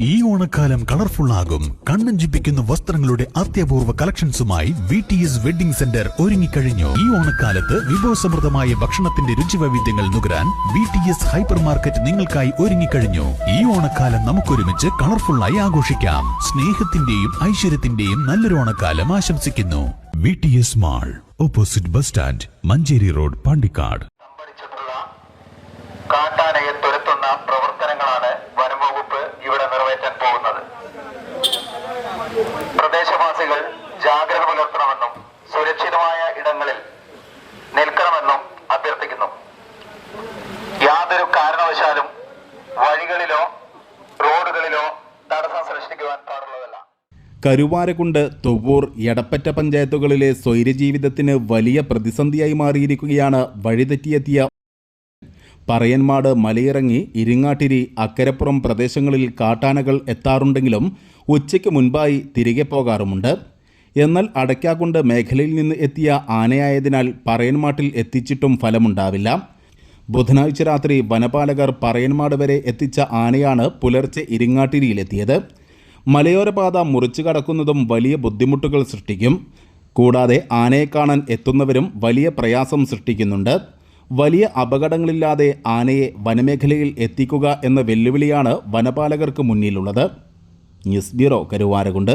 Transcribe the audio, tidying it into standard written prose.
ഈ ഓണക്കാലം കളർഫുൾ ആകും. കണ്ണഞ്ചിപ്പിക്കുന്ന വസ്ത്രങ്ങളുടെ അത്യപൂർവ കളക്ഷൻസുമായി VTS വെഡിംഗ് സെന്റർ ഒരുങ്ങിക്കഴിഞ്ഞു. ഈ ഓണക്കാലത്ത് വിഭവസമൃദ്ധമായ ഭക്ഷണത്തിന്റെ രുചിവൈവിധ്യങ്ങൾ നുകരാൻ VTS ഹൈപ്പർ മാർക്കറ്റ് നിങ്ങൾക്കായി ഒരുങ്ങിക്കഴിഞ്ഞു. ഈ ഓണക്കാലം നമുക്കൊരുമിച്ച് കളർഫുള്ളായി ആഘോഷിക്കാം. സ്നേഹത്തിന്റെയും ഐശ്വര്യത്തിന്റെയും നല്ലൊരു ഓണക്കാലം ആശംസിക്കുന്നു. VTS mall, opposite bus stand, Manjeri road, Pandikkad. കാട്ടാനയെ തുരത്തുന്ന പ്രവർത്തനങ്ങളാണ് വനംവകുപ്പ് ഇവിടെ നിറവേറ്റാൻ പോകുന്നത്. പ്രദേശവാസികൾ ജാഗ്രത പുലർത്തണമെന്നും സുരക്ഷിതമായ ഇടങ്ങളിൽ നിൽക്കണമെന്നും അഭ്യർത്ഥിക്കുന്നു. യാതൊരു കാരണവശാലും വഴികളിലോ റോഡുകളിലോ തടസ്സം സൃഷ്ടിക്കുവാൻ പാടുള്ളതല്ല. കരുവാരക്കുണ്ട്, തൊവ്വൂർ, എടപ്പറ്റ പഞ്ചായത്തുകളിലെ സ്വൈരജീവിതത്തിന് വലിയ പ്രതിസന്ധിയായി മാറിയിരിക്കുകയാണ് വഴിതെറ്റിയെത്തിയ പറയന്മാട് മലയിറങ്ങി ഇരിങ്ങാട്ടിരി, അക്കരപ്പുറം പ്രദേശങ്ങളിൽ കാട്ടാനകൾ എത്താറുണ്ടെങ്കിലും ഉച്ചയ്ക്ക് മുൻപായി തിരികെ പോകാറുമുണ്ട്. എന്നാൽ അടയ്ക്കാക്കുണ്ട് മേഖലയിൽ നിന്ന് എത്തിയ ആനയായതിനാൽ പറയന്മാട്ടിൽ എത്തിച്ചിട്ടും ഫലമുണ്ടാവില്ല. ബുധനാഴ്ച രാത്രി വനപാലകർ പറയന്മാട് വരെ എത്തിച്ച ആനയാണ് പുലർച്ചെ ഇരിങ്ങാട്ടിരിയിലെത്തിയത്. മലയോരപാത മുറിച്ചു കടക്കുന്നതും വലിയ ബുദ്ധിമുട്ടുകൾ സൃഷ്ടിക്കും. കൂടാതെ ആനയെ കാണാൻ എത്തുന്നവരും വലിയ പ്രയാസം സൃഷ്ടിക്കുന്നുണ്ട്. വലിയ അപകടങ്ങളില്ലാതെ ആനയെ വനമേഖലയിൽ എത്തിക്കുക എന്ന വെല്ലുവിളിയാണ് വനപാലകർക്ക് മുന്നിലുള്ളത്. News bureau, Karuvarakundu.